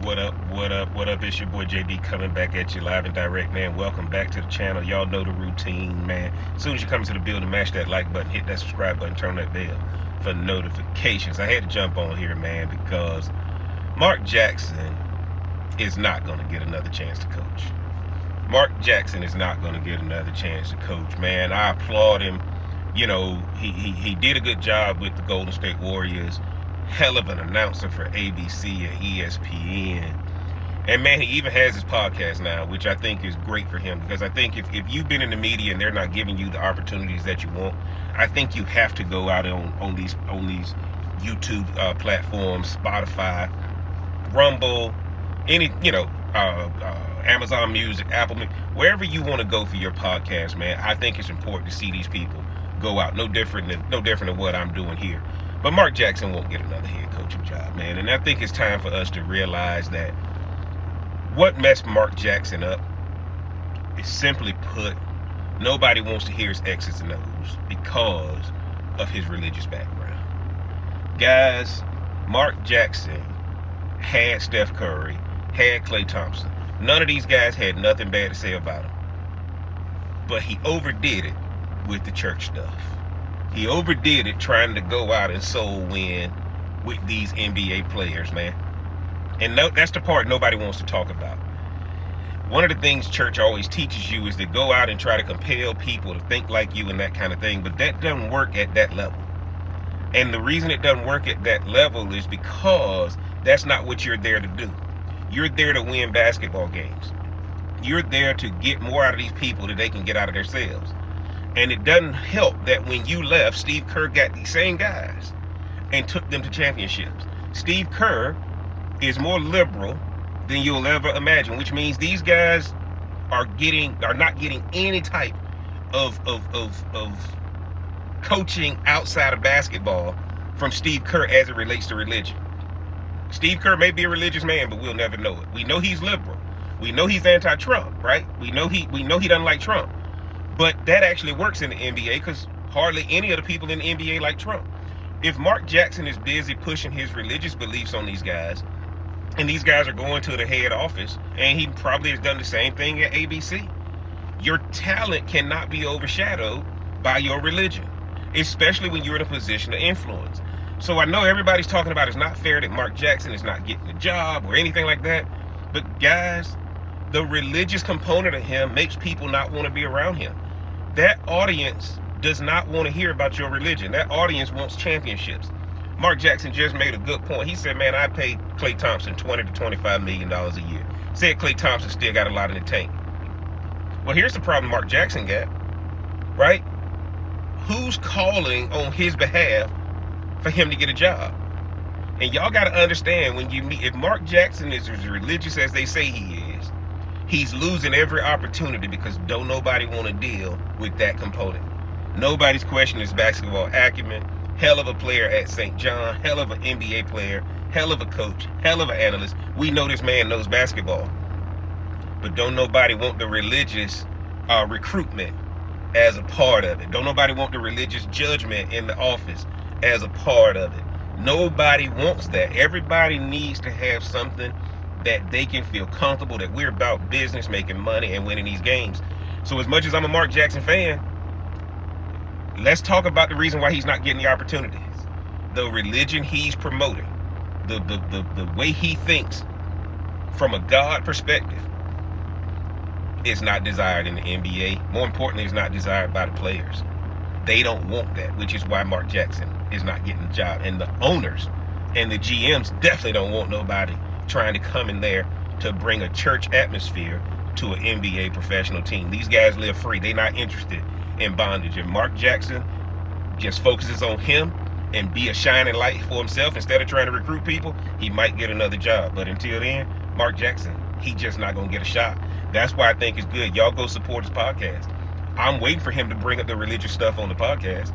What up, what up, what up? It's your boy JD coming back at you live and direct, man. Welcome back to the channel. Y'all know the routine, man. As soon as you come to the building, mash that like button, hit that subscribe button, turn that bell for notifications. I had to jump on here, man, because Mark Jackson is not going to get another chance to coach. Mark Jackson is not going to get another chance to coach, man. I applaud him. You know, he did a good job with the Golden State Warriors. Hell of an announcer for ABC and ESPN. And man, he even has his podcast now, which I think is great for him, because I think if you've been in the media and they're not giving you the opportunities that you want, I think you have to go out on these YouTube platforms, Spotify, Rumble, Amazon Music, Apple Music, wherever you want to go for your podcast, man. I think it's important to see these people go out, no different than what I'm doing here. But Mark Jackson won't get another head coaching job, man. And I think it's time for us to realize that what messed Mark Jackson up is, simply put, nobody wants to hear his X's and O's because of his religious background. Guys, Mark Jackson had Steph Curry, had Klay Thompson. None of these guys had nothing bad to say about him. But he overdid it with the church stuff. He overdid it trying to go out and soul win with these NBA players, man. And that's the part nobody wants to talk about. One of the things church always teaches you is to go out and try to compel people to think like you and that kind of thing, but that doesn't work at that level. And the reason it doesn't work at that level is because that's not what you're there to do. You're there to win basketball games. You're there to get more out of these people than they can get out of themselves. And it doesn't help that when you left, Steve Kerr got these same guys and took them to championships. Steve Kerr is more liberal than you'll ever imagine, which means these guys are not getting any type of coaching outside of basketball from Steve Kerr as it relates to religion. Steve Kerr may be a religious man, but we'll never know it. We know he's liberal. We know he's anti-Trump, right? We know he doesn't like Trump. But that actually works in the NBA because hardly any of the people in the NBA like Trump. If Mark Jackson is busy pushing his religious beliefs on these guys, and these guys are going to the head office, and he probably has done the same thing at ABC, your talent cannot be overshadowed by your religion, especially when you're in a position of influence. So I know everybody's talking about it's not fair that Mark Jackson is not getting a job or anything like that, but guys, the religious component of him makes people not want to be around him. That audience does not want to hear about your religion. That audience wants championships. Mark Jackson just made a good point. He said, man, I paid Klay Thompson $20 to $25 million a year. Said Klay Thompson still got a lot in the tank. Well, here's the problem Mark Jackson got, right? Who's calling on his behalf for him to get a job? And y'all got to understand, if Mark Jackson is as religious as they say he is, he's losing every opportunity because don't nobody want to deal with that component. Nobody's questioning his basketball acumen. Hell of a player at St. John, hell of an NBA player, hell of a coach, hell of an analyst. We know this man knows basketball. But don't nobody want the religious recruitment as a part of it. Don't nobody want the religious judgment in the office as a part of it. Nobody wants that. Everybody needs to have something that they can feel comfortable, that we're about business, making money, and winning these games. So as much as I'm a Mark Jackson fan, let's talk about the reason why he's not getting the opportunities. The religion he's promoting, the way he thinks from a God perspective is not desired in the NBA. More importantly, it's not desired by the players. They don't want that, which is why Mark Jackson is not getting the job. And the owners and the GMs definitely don't want nobody trying to come in there to bring a church atmosphere to an NBA professional team. These guys live free. They're not interested in bondage. If Mark Jackson just focuses on him and be a shining light for himself instead of trying to recruit people, he might get another job. But until then, Mark Jackson, he just not going to get a shot. That's why I think it's good. Y'all go support his podcast. I'm waiting for him to bring up the religious stuff on the podcast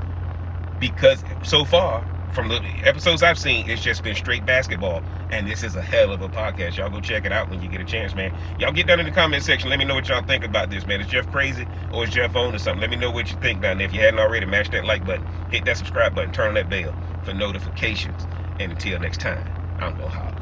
because so far, from the episodes I've seen, it's just been straight basketball, and this is a hell of a podcast. Y'all go check it out when you get a chance, man. Y'all get down in the comment section. Let me know what y'all think about this, man. Is Jeff crazy or is Jeff on or something? Let me know what you think down there. If you hadn't already, mash that like button, hit that subscribe button, turn on that bell for notifications. And until next time, I'm gonna holler.